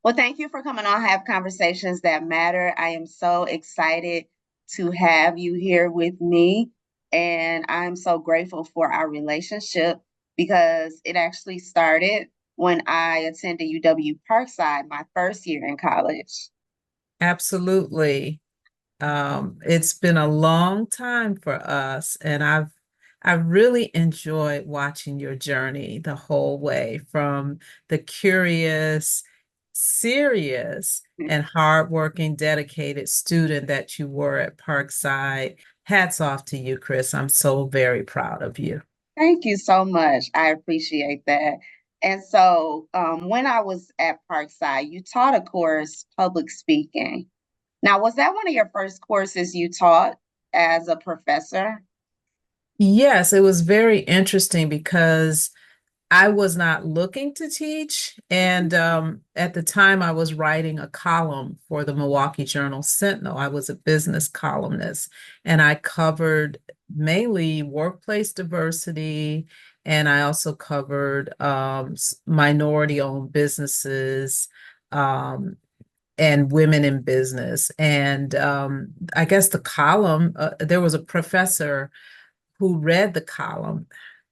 Well, thank you for coming on Have Conversations That Matter. I am so excited to have you here with me. And I'm so grateful for our relationship because it actually started when I attended UW Parkside my first year in college. Absolutely. It's been a long time for us, and I've really enjoyed watching your journey the whole way from the curious, serious, and hardworking, dedicated student that you were at Parkside. Hats off to you, Chris. I'm so very proud of you. Thank you so much. I appreciate that. And so, when I was at Parkside, you taught a course, public speaking. Now, was that one of your first courses you taught as a professor? Yes, it was very interesting because I was not looking to teach. And at the time, I was writing a column for the Milwaukee Journal Sentinel. I was a business columnist, and I covered mainly workplace diversity. And I also covered minority owned businesses and women in business. And I guess the column, there was a professor who read the column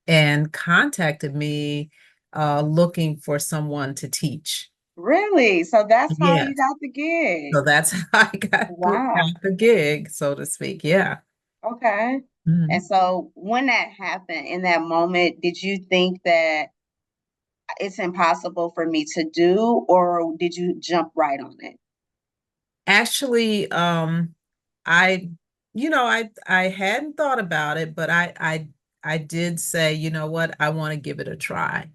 and contacted me looking for someone to teach. Really? So that's how you Yes. got the gig. So that's how I Wow. got the gig, so to speak. Yeah. Okay. And Mhm. so when that happened in that moment, did you think that it's impossible for me to do, or did you jump right on it? Actually, I, I hadn't thought about it, but I did say, you know what, I want to give it a try.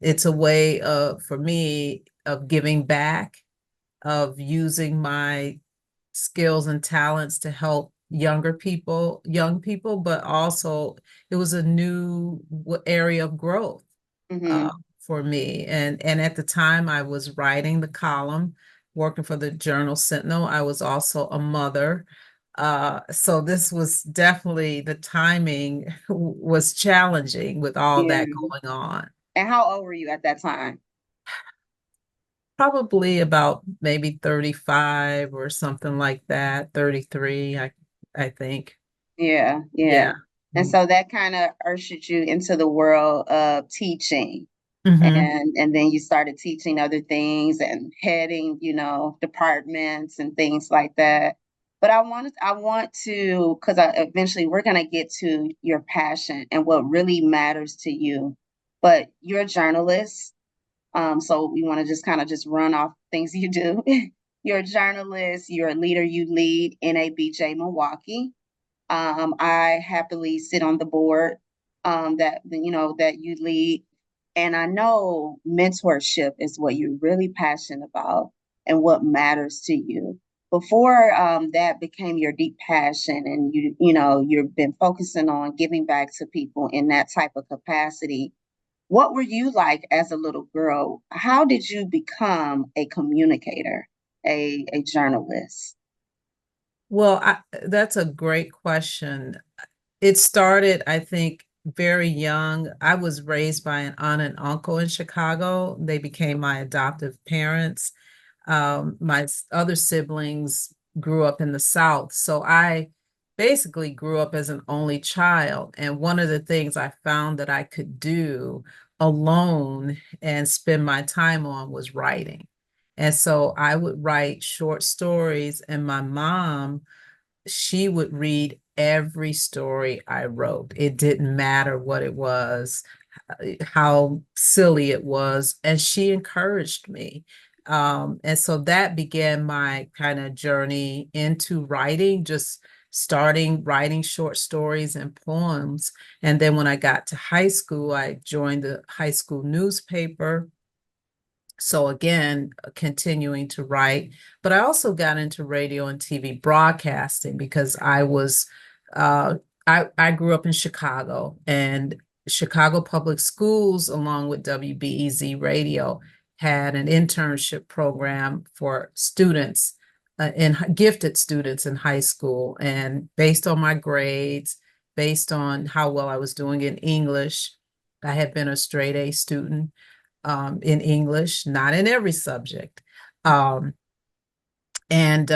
It's a way of for me of giving back, of using my skills and talents to help young people, but also it was a new area of growth uh, Hmm. for me. And at the time, I was writing the column, working for the Journal Sentinel. I was also a mother. So this was definitely the timing was challenging with all Yeah. that going on. And how old were you at that time? Probably about maybe 35 or something like that, 33, I think. Yeah, yeah. Yeah. And so that kind of ushered you into the world of teaching. Mm-hmm. And then you started teaching other things and heading, departments and things like that. But I want to, because eventually we're going to get to your passion and what really matters to you. But you're a journalist, so we want to just kind of just run off things you do. You're a journalist, you're a leader, you lead NABJ Milwaukee. I happily sit on the board that you lead, and I know mentorship is what you're really passionate about and what matters to you. Before that became your deep passion, and you've been focusing on giving back to people in that type of capacity. What were you like as a little girl? How did you become a communicator, a journalist? Well, that's a great question. It started, I think, very young. I was raised by an aunt and uncle in Chicago. They became my adoptive parents. My other siblings grew up in the South. So I basically grew up as an only child. And one of the things I found that I could do alone and spend my time on was writing. And so I would write short stories, and my mom, she would read every story I wrote. It didn't matter what it was, how silly it was, and she encouraged me. And so that began my kind of journey into writing, just starting writing short stories and poems. And then when I got to high school, I joined the high school newspaper. So again, continuing to write, but I also got into radio and TV broadcasting because uh, I grew up in Chicago, and Chicago Public Schools, along with WBEZ Radio, had an internship program for students and gifted students in high school. And based on my grades, based on how well I was doing in English, I had been a straight A student. in English, not in every subject. Um, and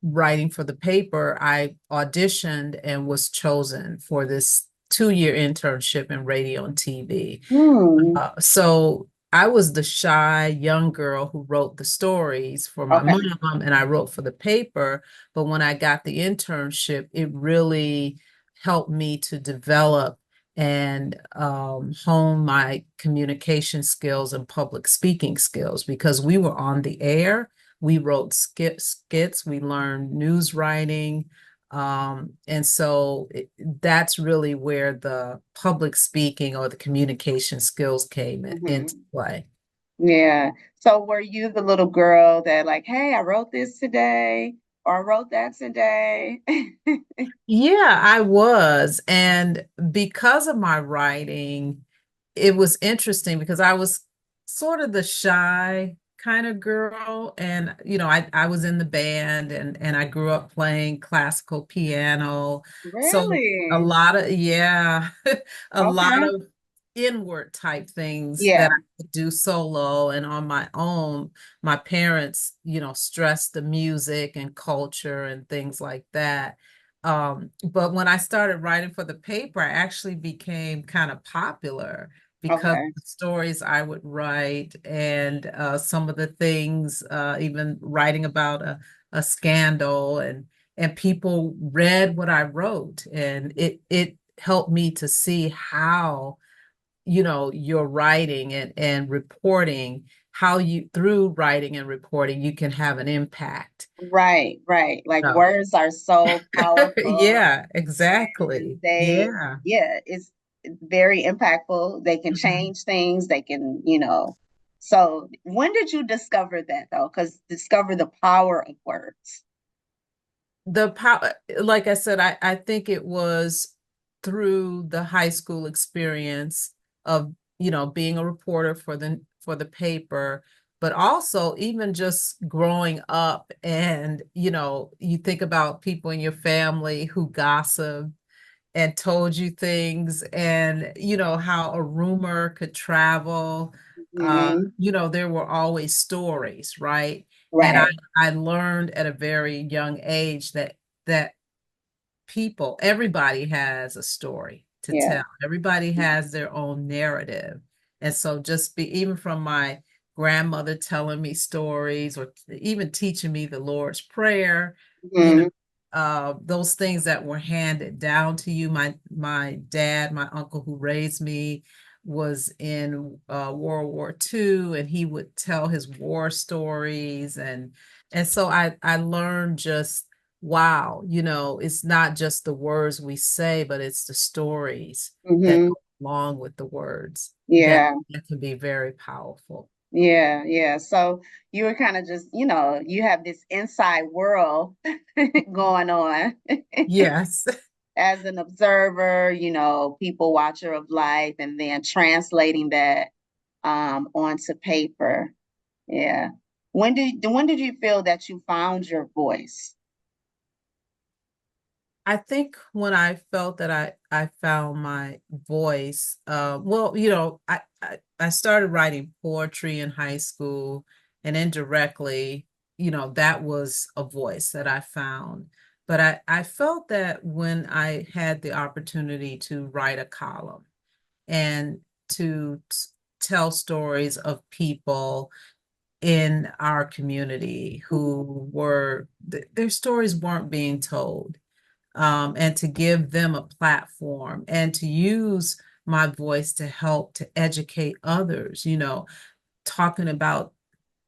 writing for the paper, I auditioned and was chosen for this 2-year internship in radio and TV. Hmm. So I was the shy young girl who wrote the stories for my Okay. mom, and I wrote for the paper. But when I got the internship, it really helped me to develop and hone my communication skills and public speaking skills because we were on the air. We wrote skits, we learned news writing. And so that's really where the public speaking or the communication skills came into Hmm. play. Yeah. So were you the little girl that like, hey, I wrote this today or I wrote that today? Yeah, I was. And because of my writing, it was interesting because I was sort of the shy kind of girl. And, I was in the band and I grew up playing classical piano. So a Really? lot of, yeah, a lot Okay. of inward type things that Yeah. I could do solo and on my own. My parents, stressed the music and culture and things like that. But when I started writing for the paper, I actually became kind of popular because of Okay. the stories I would write and some of the things, even writing about a scandal and people read what I wrote and it helped me to see how, your writing and reporting, how you through writing and reporting, you can have an impact. Right, right. Like So, words are so powerful yeah, and exactly. Yeah. yeah, it's very impactful. They can Mhm. change things. They can, So when did you discover that though? Because discover the power of words. The power, like I said, I think it was through the high school experience of, being a reporter for the paper, but also even just growing up and, you think about people in your family who gossip and told you things and how a rumor could travel. Hmm. There were always stories, right? And Right. I learned at a very young age that everybody has a story to Yeah. tell. Everybody has their own narrative. And so just even from my grandmother telling me stories or even teaching me the Lord's Prayer, you know, Hmm. those things that were handed down to you. My dad, my uncle who raised me was in World War II and he would tell his war stories and so I learned just wow, it's not just the words we say, but it's the stories that Hmm. go along with the words Yeah. that can be very powerful. Yeah. Yeah. So you were kind of just, you have this inside world going on. Yes. As an observer, people watcher of life, and then translating that onto paper. Yeah. When did you feel that you found your voice? I think when I felt that I found my voice, well, I started writing poetry in high school, and indirectly, that was a voice that I found. But I felt that when I had the opportunity to write a column and to tell stories of people in our community who their stories weren't being told, and to give them a platform and to use my voice to help to educate others, talking about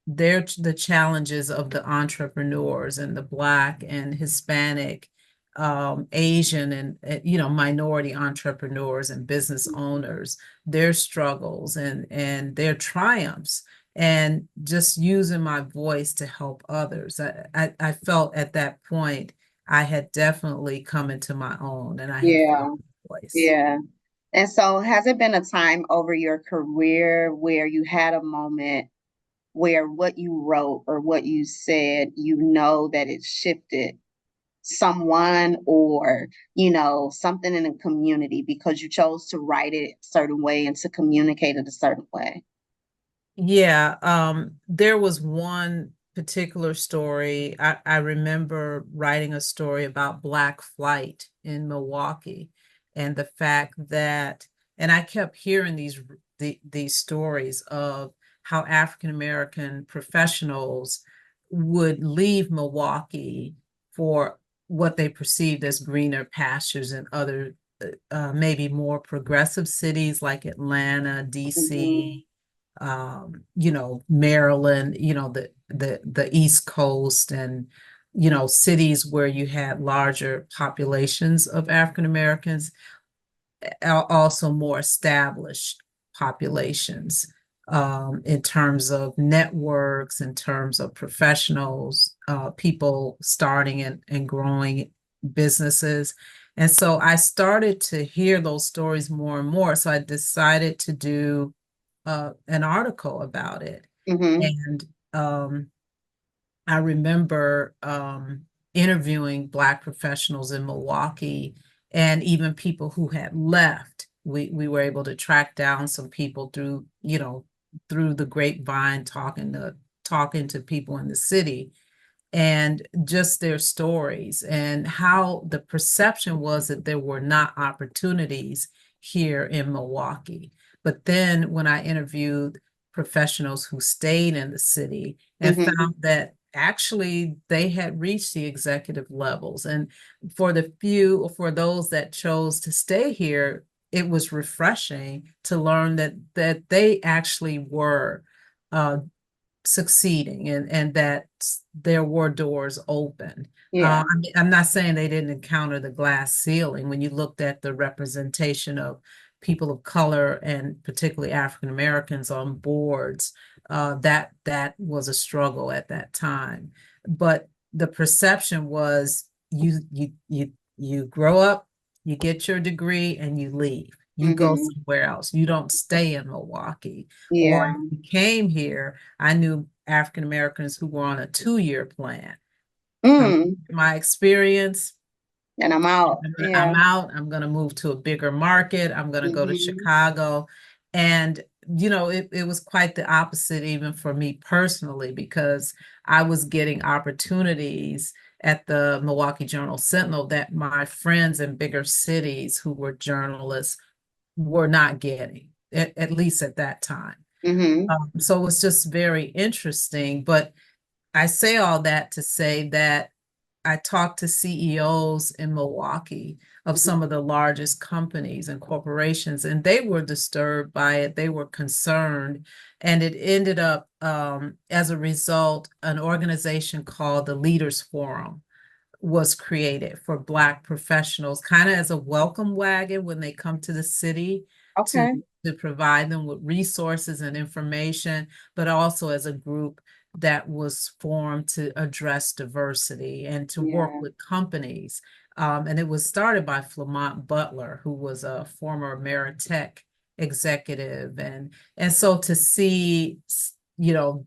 the challenges of the entrepreneurs and the Black and Hispanic, Asian and minority entrepreneurs and business owners, their struggles and their triumphs, and just using my voice to help others. I felt at that point I had definitely come into my own and I had found Yeah. my voice. Yeah. And so has it been a time over your career where you had a moment where what you wrote or what you said, that it shifted someone or, something in the community because you chose to write it a certain way and to communicate it a certain way? Yeah, there was one particular story. I remember writing a story about Black flight in Milwaukee and the fact that, and I kept hearing these stories of how African American professionals would leave Milwaukee for what they perceived as greener pastures in other maybe more progressive cities like Atlanta, Hmm. DC, Maryland, the East Coast, and cities where you had larger populations of African Americans, also more established populations, in terms of networks, in terms of professionals, people starting and growing businesses. And so I started to hear those stories more and more. So I decided to do an article about it. Hmm. And I remember interviewing Black professionals in Milwaukee and even people who had left. We were able to track down some people through the grapevine, talking to people in the city, and just their stories and how the perception was that there were not opportunities here in Milwaukee. But then when I interviewed professionals who stayed in the city and Hmm. found that actually they had reached the executive levels, and for those that chose to stay here, it was refreshing to learn that they actually were uh, succeeding, and that there were doors open. Yeah. I'm not saying they didn't encounter the glass ceiling. When you looked at the representation of people of color and particularly African Americans on boards, that was a struggle at that time. But the perception was you grow up, you get your degree, and you leave. You go Hmm. somewhere else. You don't stay in Milwaukee. Or Yeah. if you came here, I knew African Americans who were on a 2-year plan. From Mm. my experience, And I'm out. Yeah. I'm out. I'm going to move to a bigger market. I'm going to go to Hmm. Chicago. And, it was quite the opposite, even for me personally, because I was getting opportunities at the Milwaukee Journal Sentinel that my friends in bigger cities who were journalists were not getting, at least at that time. Hmm. So it's just very interesting. But I say all that to say that I talked to CEOs in Milwaukee of some of the largest companies and corporations, and they were disturbed by it. They were concerned. And it ended up, as a result, an organization called the Leaders Forum was created for Black professionals, kind of as a welcome wagon when they come to the city to Okay. to provide them with resources and information, but also as a group that was formed to address diversity and to work Yeah. with companies. And it was started by Flamont Butler, who was a former Ameritech executive, and so to see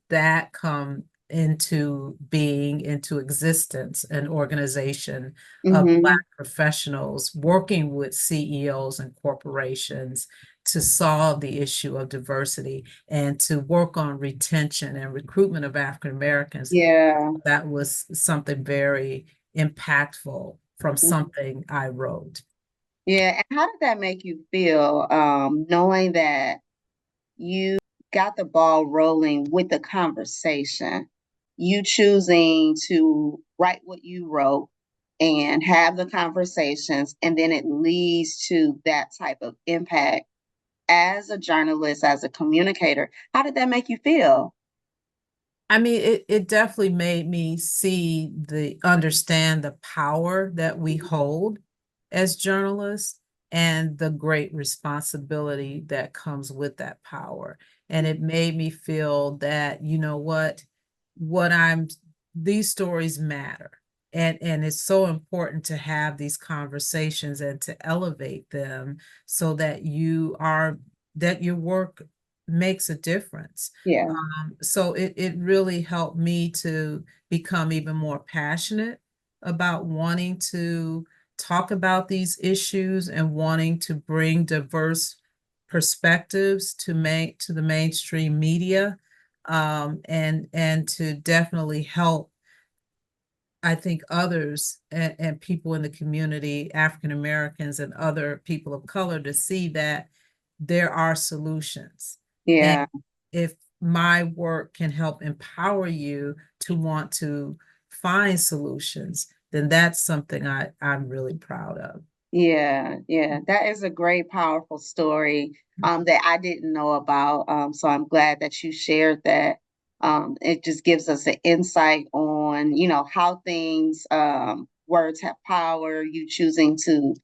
that come into being, into existence, an organization of Black Hmm. professionals working with CEOs and corporations to solve the issue of diversity and to work on retention and recruitment of African Americans. Yeah. That was something very impactful from something I wrote. Yeah. And how did that make you feel, knowing that you got the ball rolling with the conversation, you choosing to write what you wrote and have the conversations, and then it leads to that type of impact as a journalist, as a communicator? How did that make you feel? I mean, it definitely made me understand the power that we hold as journalists and the great responsibility that comes with that power. And it made me feel that, what I'm, these stories matter. And it's so important to have these conversations and to elevate them so that your work makes a difference. Yeah. So it really helped me to become even more passionate about wanting to talk about these issues and wanting to bring diverse perspectives to the mainstream media, and to definitely help, I think, others and people in the community, African Americans and other people of color, to see that there are solutions. And Yeah. if my work can help empower you to want to find solutions, then that's something I'm really proud of. Yeah, yeah, that is a great, powerful story that I didn't know about. So I'm glad that you shared that. It just gives us an insight on, how things, words have power, you choosing to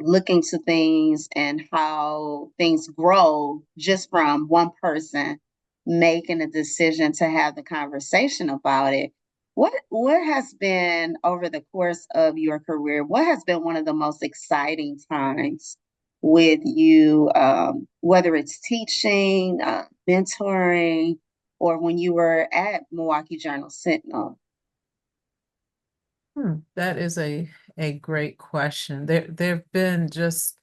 look into things and how things grow just from one person making a decision to have the conversation about it. What has been over the course of your career, what has been one of the most exciting times with you, whether it's teaching, mentoring, or when you were at Milwaukee Journal Sentinel? That is a great question. There've been just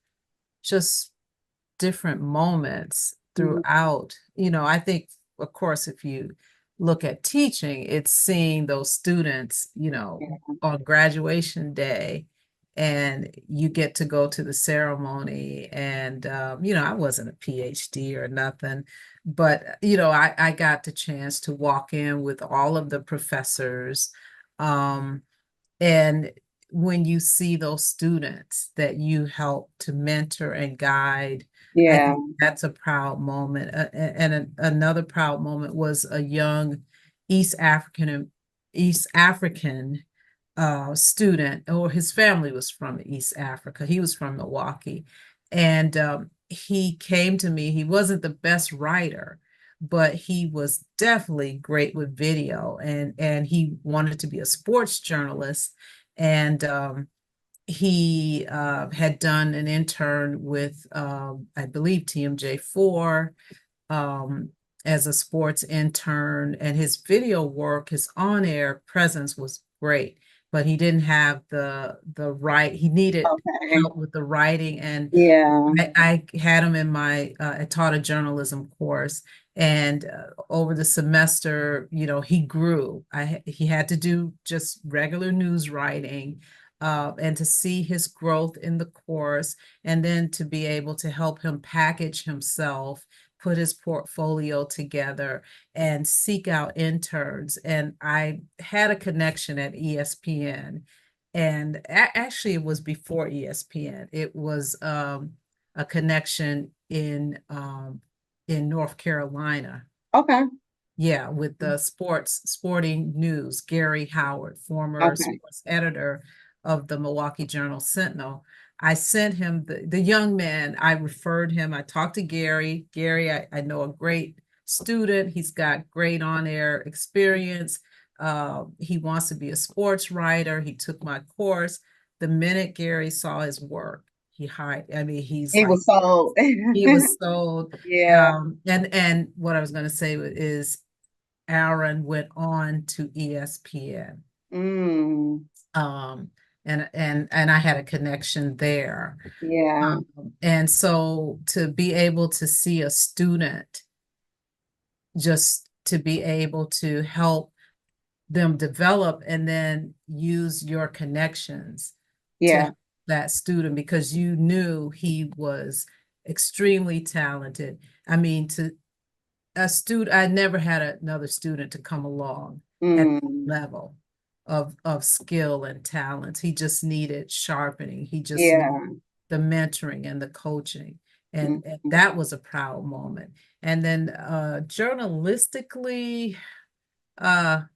different moments Mhm. throughout. I think, of course, if you look at teaching, it's seeing those students, Yeah. on graduation day, and you get to go to the ceremony. And, I wasn't a PhD or nothing, but, I got the chance to walk in with all of the professors. And when you see those students that you help to mentor and guide, I Yeah. think that's a proud moment. Another proud moment was a young East African East African student, or his family was from East Africa. He was from Milwaukee, and he came to me. He wasn't the best writer, but he was definitely great with video, and he wanted to be a sports journalist. And he had done an intern with, I believe, TMJ4, um, as a sports intern, and his video work, his on-air presence was great, but he didn't have the right. He needed Okay. help with the writing, and Yeah. I had him in my, I taught a journalism course, and over the semester, he grew. He had to do just regular news writing, and to see his growth in the course, and then to be able to help him package himself, put his portfolio together, and seek out interns. And I had a connection at ESPN, and actually it was before ESPN. It was a connection in North Carolina. Okay. Yeah, with the sporting news, Gary Howard, former Okay. sports editor of the Milwaukee Journal Sentinel. I sent him the young man. I referred him. I talked to Gary. Gary, I know a great student. He's got great on-air experience. He wants to be a sports writer. He took my course. The minute Gary saw his work, he hired. I mean, he's He like, was sold. he was sold. Yeah. And what I was going to say is Aaron went on to ESPN. Mm. Um, and I had a connection there. Yeah. Um, and so to be able to see a student, just to be able to help them develop, and then use your connections to Yeah. help that student, because you knew he was extremely talented. I mean, to a student, I never had another student to come along at Mm. that level of skill and talent. He just needed sharpening. He just needed Yeah. the mentoring and the coaching. And Mhm. that was a proud moment. And then journalistically,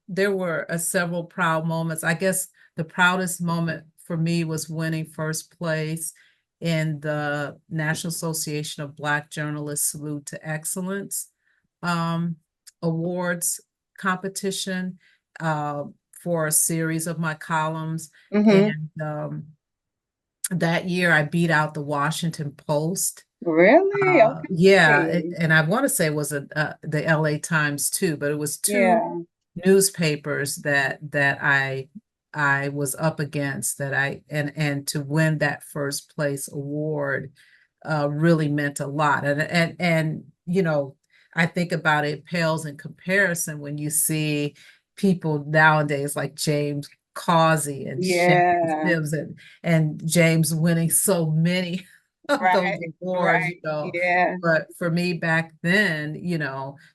there were several proud moments. I guess the proudest moment for me was winning first place in the National Association of Black Journalists Salute to Excellence um, awards competition, uh, for a series of my columns. Mhm. And that year I beat out the Washington Post. Really? Yeah, Okay. and I want to say it was the LA Times too, but it was two Yeah. newspapers that I was up against, that I and to win that first place award, really meant a lot. And I think about it pales in comparison when you see people nowadays like James Causey and Shannon Yeah. Sims and James winning so many of those Right. awards, Right. Yeah. But for me back then,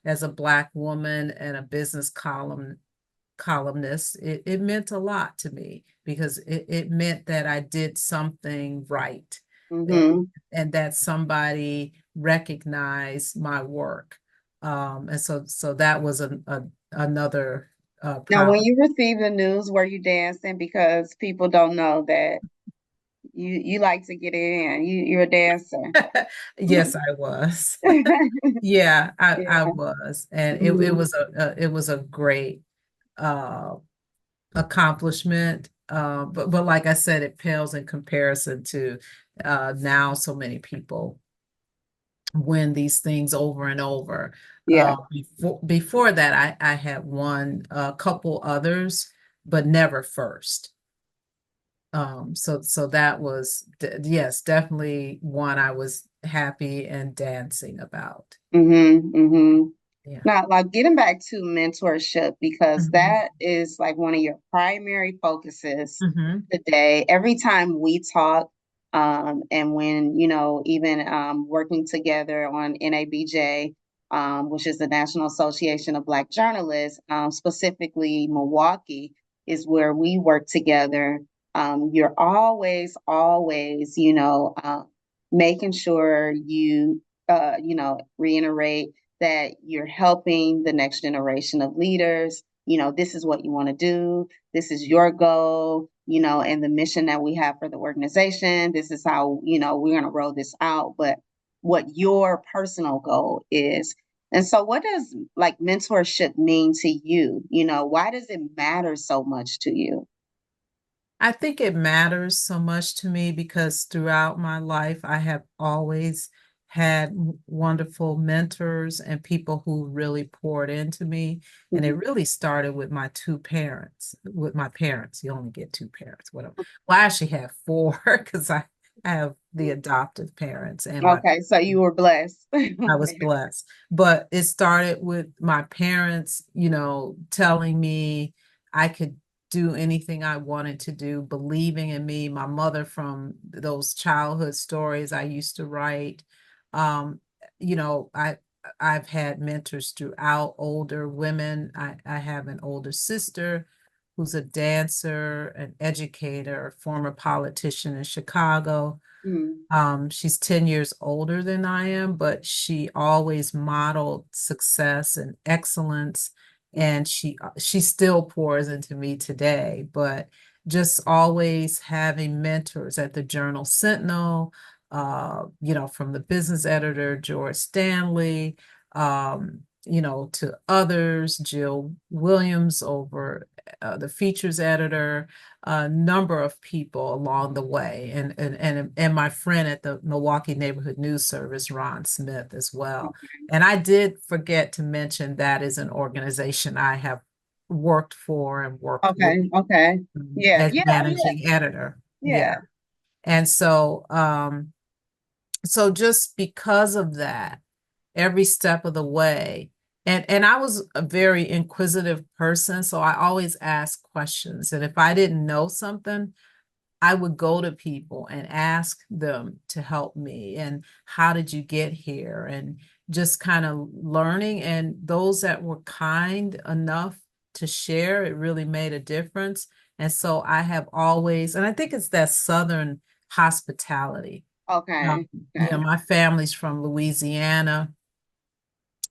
as a Black woman and a business columnist, it meant a lot to me because it meant that I did something right, and, Mm-hmm. and that somebody recognized my work. And so that was another Now, when proud. you received the news, were you dancing? Because people don't know that you like to get in. You're a dancer. Yes, I was. Yeah. Yeah, I was, and it Mhm. was a great uh accomplishment. But like I said, it pales in comparison to now so many people win these things over and over. Yeah. Before that, I had won a couple others, but never first. So that was yes, definitely one I was happy and dancing about. Mm-hmm. Mm-hmm. Yeah. Now, like getting back to mentorship, because Mhm. that is like one of your primary focuses Mhm. today. Every time we talk, and when, even working together on NABJ, which is the National Association of Black Journalists, specifically Milwaukee, is where we work together. You're always, making sure you, reiterate that you're helping the next generation of leaders. This is what you want to do. This is your goal, and the mission that we have for the organization. This is how, we're going to roll this out, but what your personal goal is. And so, what does like mentorship mean to you? Why does it matter so much to you? I think it matters so much to me because throughout my life, I have always had wonderful mentors and people who really poured into me. And it Mhm. really started with my two parents. With my parents, you only get two parents. Whatever. Well, I actually have four because I have the adoptive parents and my Okay, so you were blessed. I was Okay. blessed. But it started with my parents, telling me I could do anything I wanted to do, believing in me. My mother, from those childhood stories I used to write. Um, you know, I I've had mentors throughout, older women. I have an older sister who's a dancer, an educator, a former politician in Chicago. Mm, She's 10 years older than I am, but she always modeled success and excellence. And she still pours into me today, but just always having mentors at the Journal Sentinel, from the business editor, George Stanley, to others, Jill Williams over the features editor, a number of people along the way, and my friend at the Milwaukee Neighborhood News Service, Ron Smith, as well. And I did forget to mention that is an organization I have worked for and worked with okay, okay. Yeah, as yeah, yeah, managing editor. Yeah. yeah. And so just because of that, every step of the way, and I was a very inquisitive person, so I always asked questions. And if I didn't know something, I would go to people and ask them to help me. And how did you get here? And just kind of learning. And those that were kind enough to share, it really made a difference. And so I have always, and I think it's that Southern hospitality. Okay, okay. My family's from Louisiana.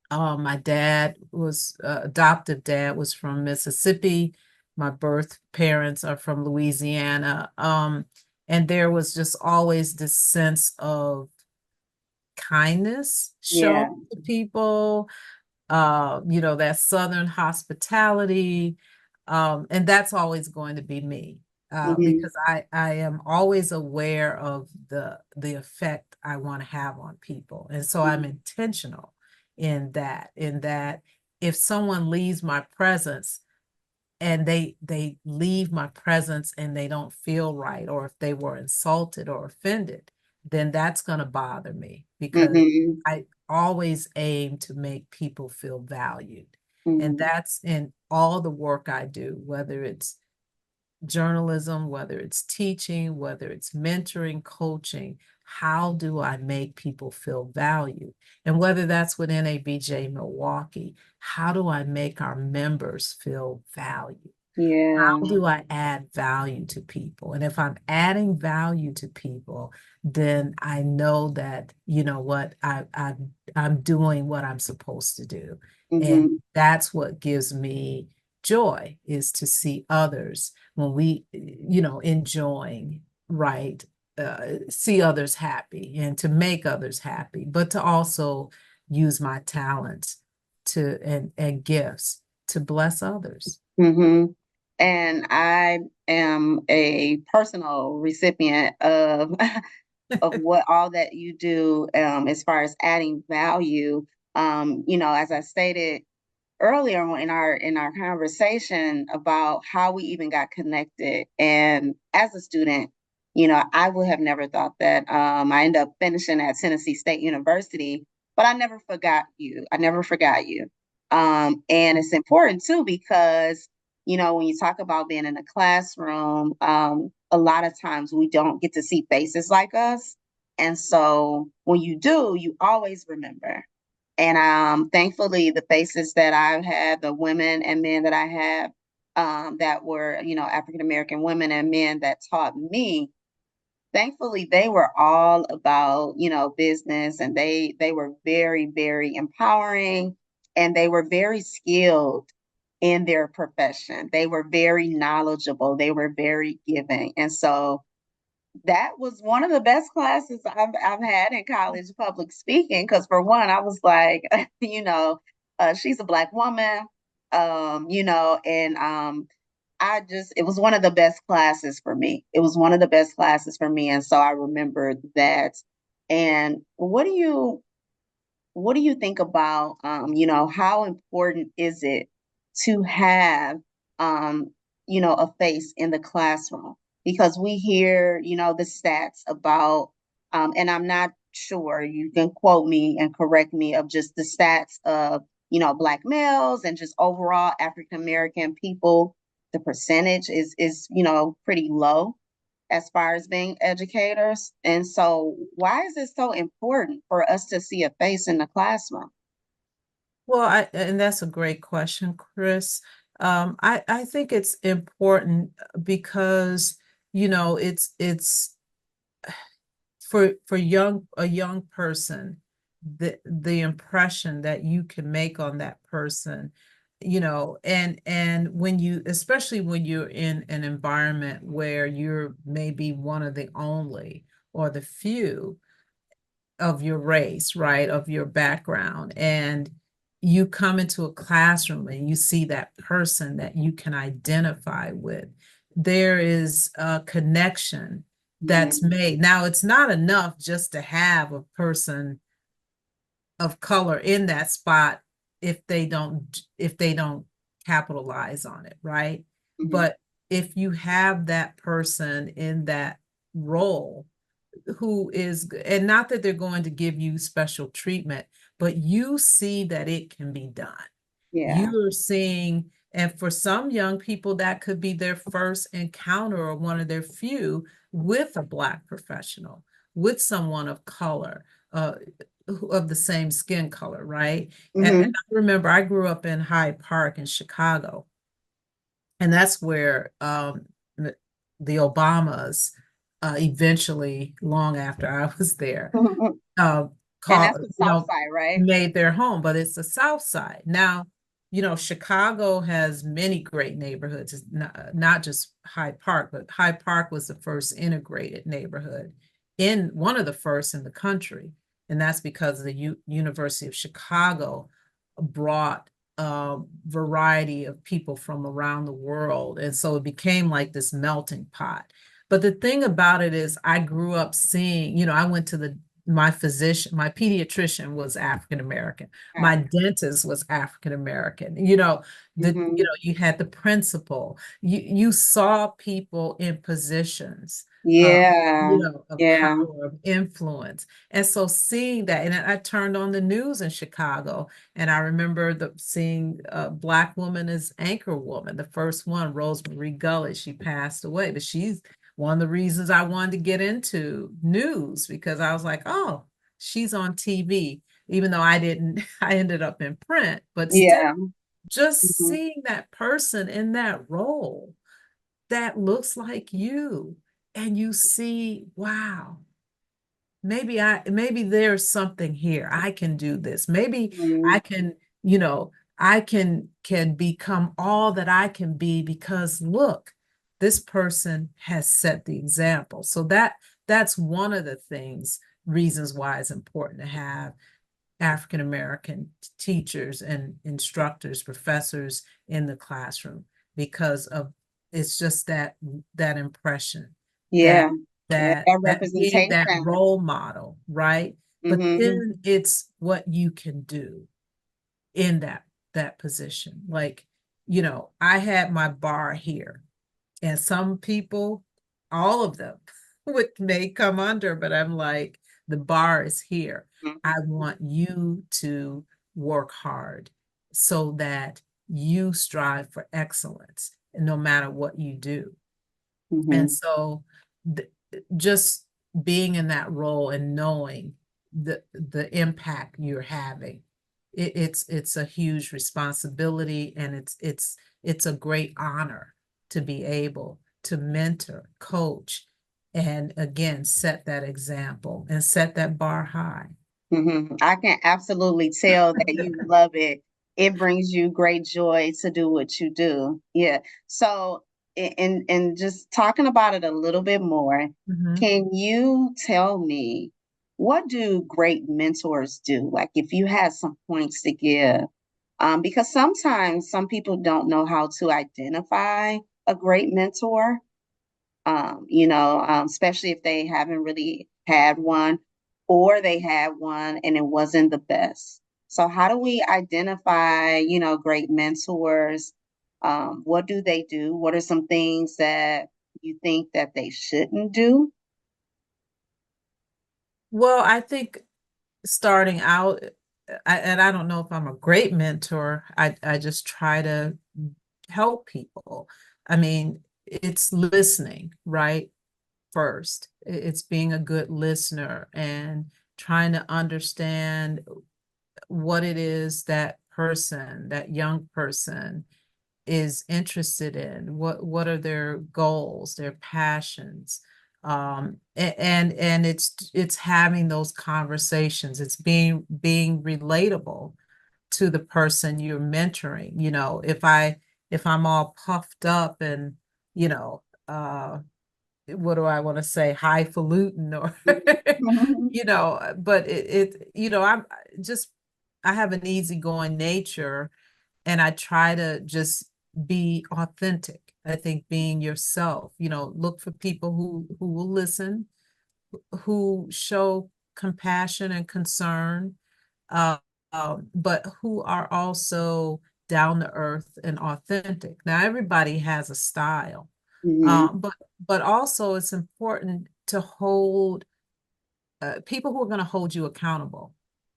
My dad was adoptive dad was from Mississippi. My birth parents are from Louisiana. And there was just always this sense of kindness shown Yeah. to people, that Southern hospitality. And that's always going to be me. Hmm. Because I am always aware of the effect I want to have on people. And so I'm intentional in that if someone leaves my presence and they leave my presence and they don't feel right, or if they were insulted or offended, then that's going to bother me because Mm-hmm. I always aim to make people feel valued. And Mm-hmm. that's in all the work I do, whether it's journalism, whether it's teaching, whether it's mentoring, coaching. How do I make people feel valued? And whether that's with NABJ Milwaukee, how do I make our members feel valued? Yeah. How do I add value to people? And if I'm adding value to people, then I know that, you know what, I'm doing what I'm supposed to do. And Mm-hmm. that's what gives me joy, is to see others when we, enjoying, right? See others happy and to make others happy, but to also use my talents and gifts to bless others. Mm-hmm. And I am a personal recipient of of what all that you do as far as adding value. As I stated earlier in our conversation about how we even got connected. And as a student, I would have never thought that I ended up finishing at Tennessee State University, but I never forgot you. I never forgot you. And it's important too because when you talk about being in a classroom, a lot of times we don't get to see faces like us. And so when you do, you always remember. And thankfully, the faces that I've had, the women and men that I have that were, African American women and men that taught me, thankfully, they were all about, business, and they were very, very empowering, and they were very skilled in their profession. They were very knowledgeable. They were very giving. And so that was one of the best classes I've had in college, public speaking, because for one, I was like, she's a Black woman, and I just it was one of the best classes for me. It was one of the best classes for me, and so I remembered that. And what do you think about how important is it to have a face in the classroom? Because we hear the stats about and I'm not sure, you can quote me and correct me, of just the stats of Black males and just overall African American people. The percentage is pretty low as far as being educators. And so, why is it so important for us to see a face in the classroom? Well, and that's a great question, Chris. I think it's important because, it's for a young person, the impression that you can make on that person, and when you, especially when you're in an environment where you're maybe one of the only or the few of your race, right, of your background, and you come into a classroom and you see that person that you can identify with, there is a connection that's Mhm. made. Now, it's not enough just to have a person of color in that spot if they don't capitalize on it, right? Mhm. But if you have that person in that role who is, and not that they're going to give you special treatment, but you see that it can be done. Yeah. You're seeing, and for some young people, that could be their first encounter or one of their few with a Black professional, with someone of color, of the same skin color, right? And Mhm. I remember I grew up in Hyde Park in Chicago, and that's where the Obamas eventually, long after I was there, uh, And that's called, the South Side, right? made their home, but it's the South Side. Now, Chicago has many great neighborhoods. It's not just Hyde Park, but Hyde Park was the first integrated neighborhood, in one of the first in the country. And that's because the University of Chicago brought a variety of people from around the world. And so it became like this melting pot. But the thing about it is, I grew up seeing, I went to my physician, my pediatrician was African American. My Okay. dentist was African American. Mhm. You had the principal. You saw people in positions Yeah. of Yeah. power, of influence. And so seeing that, and I turned on the news in Chicago, and I remember seeing a Black woman as anchor woman, the first one, Rosemary Gully. She passed away, but she's one of the reasons I wanted to get into news because I was like, oh, she's on TV, even though I didn't, I ended up in print, but still Yeah. just Mhm. seeing that person in that role that looks like you and you see, wow, maybe there's something here. I can do this. Maybe I Mhm. can, I can become all that I can be because look, this person has set the example. So that's one of the reasons why it's important to have African American teachers and instructors, professors in the classroom because of it's just that impression that Yeah. Yeah. That that being that representation. role model, right? But Hmm. then it's what you can do in that position. Like, I had my bar here and some people, all of them, would may come under, but I'm like, the bar is here. I want you to work hard so that you strive for excellence no matter what you do. And Hmm. so th- just being in that role and knowing the impact you're having, it's a huge responsibility and it's a great honor to be able to mentor, coach, and again set that example and set that bar high. I can absolutely tell that you love it. It brings you great joy to do what you do. Yeah. So, and just talking about it a little bit more, Mhm. can you tell me what do great mentors do? Like, if you had some points to give, because sometimes some people don't know how to identify a great mentor. Especially if they haven't really had one or they had one and it wasn't the best. So how do we identify, great mentors? What do they do? What are some things that you think that they shouldn't do? Well, I think starting out, and I don't know if I'm a great mentor. I just try to help people. I mean, it's listening, right? First, it's being a good listener and trying to understand what it is that person, that young person is interested in. What are their goals, their passions? And it's having those conversations. It's being relatable to the person you're mentoring. If I'm all puffed up and, you know, what do I want to say, highfalutin or Mhm. but I'm just I have an easygoing nature and I try to just be authentic. I think being yourself, look for people who will listen, who show compassion and concern, uh, but who are also down to earth and authentic. Now, everybody has a style, Mhm. but also it's important to hold people who are going to hold you accountable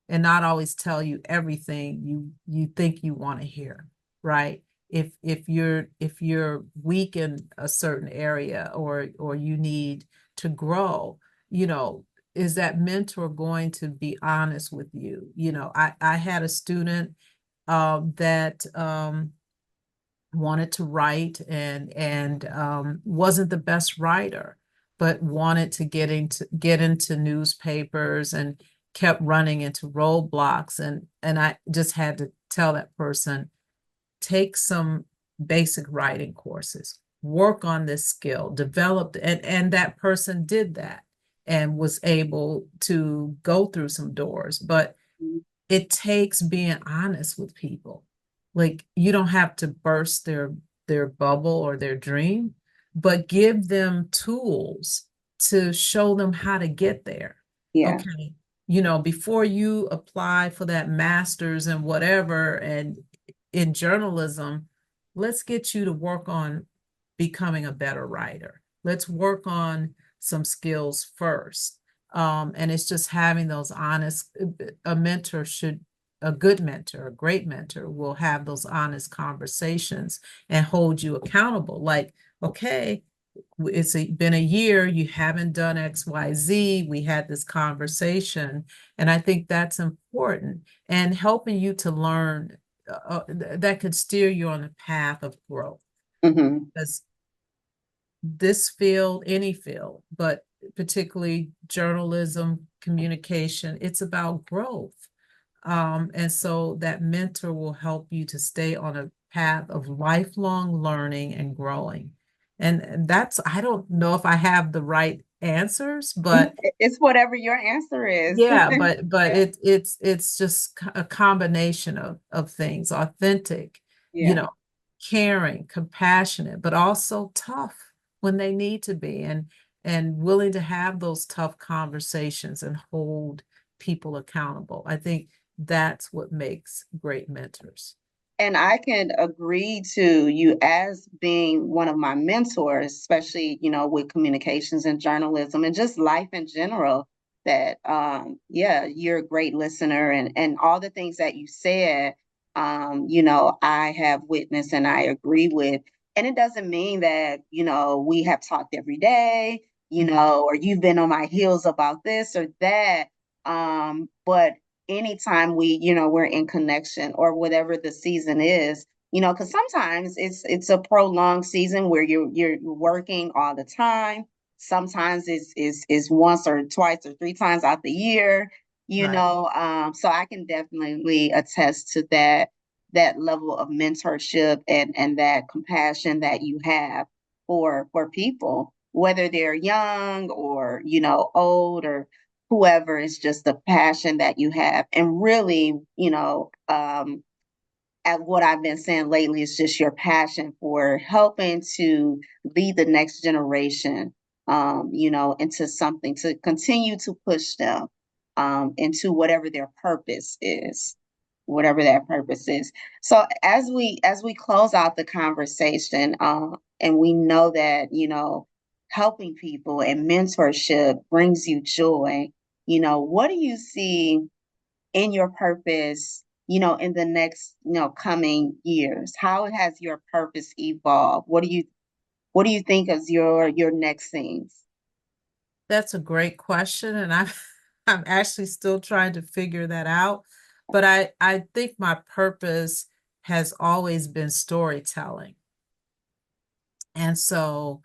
and not always tell you everything you think you want to hear, right? If you're weak in a certain area or you need to grow, you know, is that mentor going to be honest with you? I had a student that wanted to write and wasn't the best writer, but wanted to get into newspapers and kept running into roadblocks. And I just had to tell that person, take some basic writing courses, work on this skill, develop, and that person did that and was able to go through some doors. But it takes being honest with people. Like you don't have to burst their bubble or their dream, but give them tools to show them how to get there. Yeah. Okay. Before you apply for that master's and whatever and in journalism, let's get you to work on becoming a better writer. Let's work on some skills first. And it's just having those honest, a mentor should, a good mentor, a great mentor will have those honest conversations and hold you accountable. Like, okay, been a year, you haven't done XYZ. We had this conversation, and I think that's important and helping you to learn that could steer you on the path of growth. Hmm. Because this field, any field, but particularly journalism, communication, it's about growth. And so that mentor will help you to stay on a path of lifelong learning and growing. And that's, I don't know if I have the right answers, but It's whatever your answer is. yeah, but Yeah. it's just a combination of things, authentic, you Yeah. know, caring, compassionate, but also tough when they need to be, and willing to have those tough conversations and hold people accountable. I think that's what makes great mentors. And I can agree to you as being one of my mentors, especially, with communications and journalism and just life in general, that yeah, you're a great listener, and all the things that you said, I have witnessed and I agree with. And it doesn't mean that, we have talked every day, or you've been on my heels about this or that. But anytime we're in connection or whatever the season is, because sometimes it's a prolonged season where you're working all the time. Sometimes it's once or twice or three times out the year, Right. so I can definitely attest to that level of mentorship and that compassion that you have for people, whether they're young or old or whoever. Is just the passion that you have. And really, at what I've been saying lately is just your passion for helping to lead the next generation, into something to continue to push them into whatever their purpose is, whatever that purpose is. So as we close out the conversation, and we know that helping people and mentorship brings you joy. What do you see in your purpose, in the next, coming years? How has your purpose evolved? What do you think is your next things? That's a great question, and I'm actually still trying to figure that out. But I think my purpose has always been storytelling. And so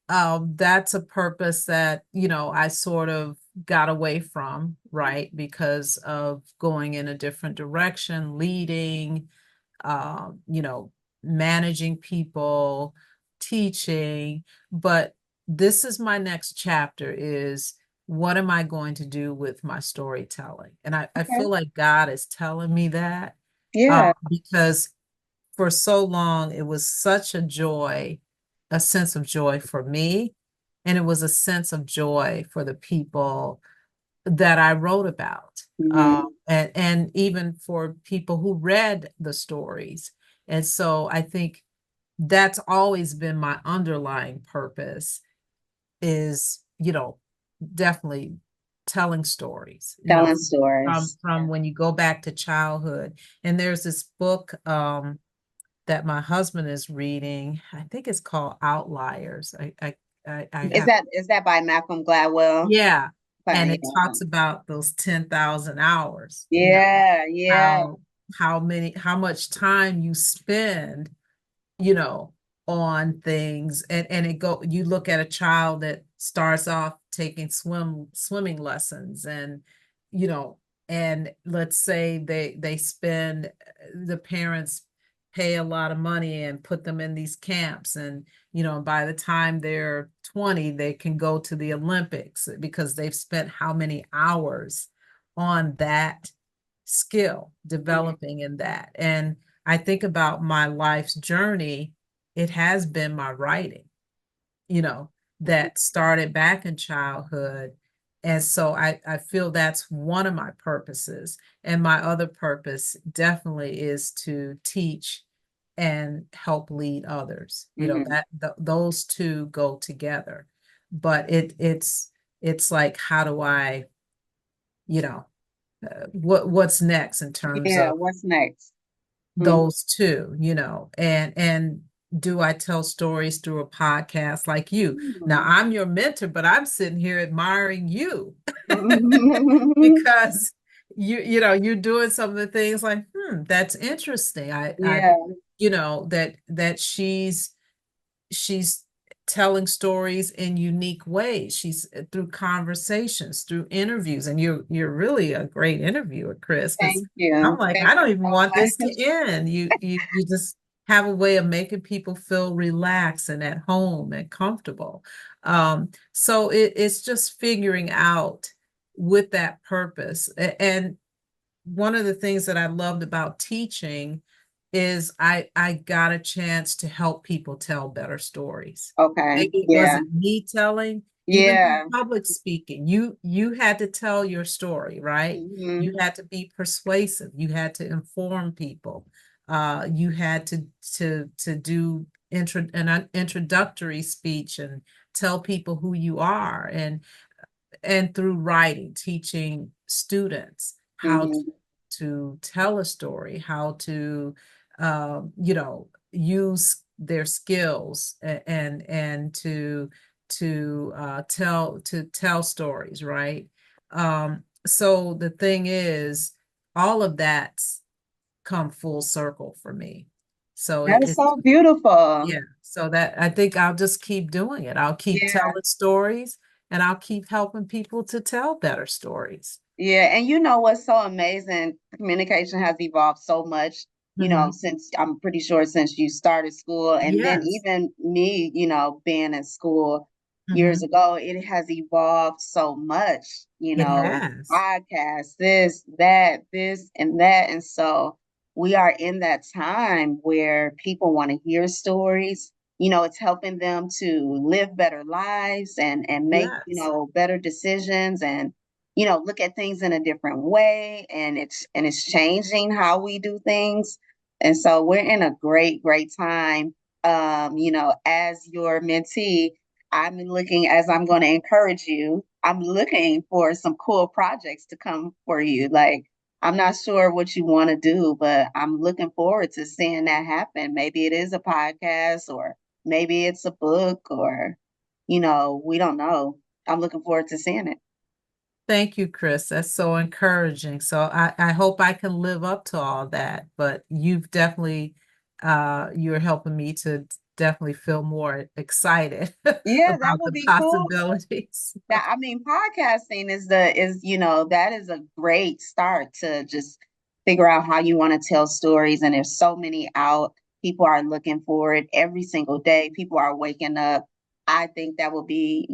that's a purpose that, I sort of got away from, right? Because of going in a different direction, leading, you know, managing people, teaching. But this is my next chapter is what am I going to do with my storytelling? And I Okay. feel like God is telling me that Yeah. because for so long it was such a joy, a sense of joy for me. And it was a sense of joy for the people that I wrote about, Hmm. and even for people who read the stories. And so I think that's always been my underlying purpose is, definitely telling stories, Telling from stories. when you go back to childhood. And there's this book that my husband is reading. I think it's called Outliers. I Is have. that by Malcolm Gladwell? Yeah. And Okay. it talks about those 10,000 hours, Yeah. Yeah. how much time you spend, you know, on things. And you look at a child that starts off taking swimming lessons and, you know, and let's say they spend, the parents pay a lot of money and put them in these camps, and by the time they're 20 they can go to the Olympics because they've spent how many hours on that skill, Mhm. developing in that. And I think about my life's journey, it has been my writing, that started back in childhood. And so I feel that's one of my purposes. And my other purpose definitely is to teach and help lead others. Mhm. Those two go together. but it's like, how do I, you know, what's next in terms Yeah, of what's next? Mm. those two, and do I tell stories through a podcast like you? Now, Mm. I'm your mentor, but I'm sitting here admiring you Mhm. because you're doing some of the things like, that's interesting. Yeah. That she's telling stories in unique ways. She's through conversations, through interviews, and you're really a great interviewer, Chris, because Thank I'm you. like, Thank I don't you even so want this much. to end. You just have a way of making people feel relaxed and at home and comfortable. So it's just figuring out with that purpose. And one of the things that I loved about teaching is I got a chance to help people tell better stories. Okay. Maybe it Yeah. wasn't me telling, even through Yeah. public speaking. You had to tell your story, right? You Hmm. had to be persuasive. You had to inform people. You had to do an introductory speech and tell people who you are, and through writing, teaching students how Hmm. to tell a story, how to, use their skills and to tell stories, right? So the thing is, all of that's come full circle for me. So That is it's so beautiful. yeah. So that I think I'll just keep doing it. I'll keep Yeah. telling stories and I'll keep helping people to tell better stories. Yeah, and you know what's so amazing? Communication has evolved so much, Hmm. since I'm pretty sure since you started school, and then Yes. even me, being in school years Hmm. ago, it has evolved so much, It has. podcasts, this and that. And so we are in that time where people want to hear stories. It's helping them to live better lives and make, Yes. better decisions and look at things in a different way, and it's changing how we do things. And so we're in a great time. As your mentee, as I'm going to encourage you, I'm looking for some cool projects to come for you. Like, I'm not sure what you want to do, but I'm looking forward to seeing that happen. Maybe it is a podcast, or maybe it's a book, or we don't know. I'm looking forward to seeing it. Thank you, Chris. That's so encouraging. So I hope I can live up to all that. But you're helping me to definitely feel more excited Yeah, that about would the be cool. possibilities. That I mean, podcasting that is a great start to just figure out how you want to tell stories. And there's so many out. People are looking for it every single day. People are waking up. I think that will be,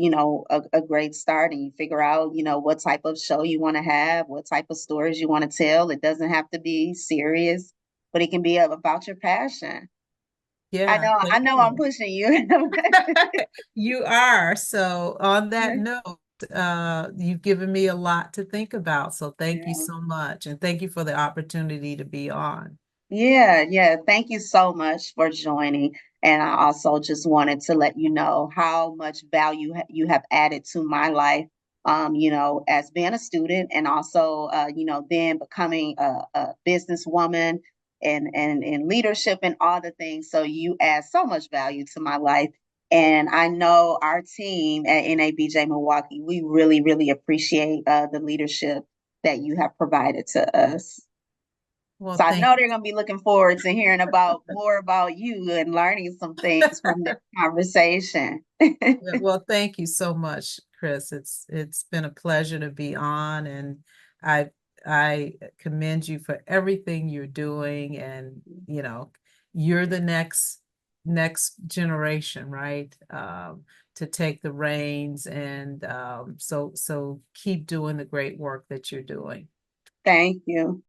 a great start. And you figure out, what type of show you want to have, what type of stories you want to tell. It doesn't have to be serious, but it can be about your passion. Yeah, I thank know I'm you. pushing you. You are. So on that note, you've given me a lot to think about. So thank you Yeah. so much. And thank you for the opportunity to be on. Yeah, yeah. Thank you so much for joining. And I also just wanted to let you know how much value you have added to my life, as being a student, and also, then becoming a businesswoman and in leadership and all the things. So you add so much value to my life. And I know our team at NABJ Milwaukee, we really, really appreciate the leadership that you have provided to us. Well, So I thank know they're going to be looking forward to hearing about more about you and learning some things from this conversation. Yeah, well, thank you so much, Chris. It's been a pleasure to be on, and I I commend you for everything you're doing, and you're the next generation, right? To take the reins, and so keep doing the great work that you're doing. Thank you.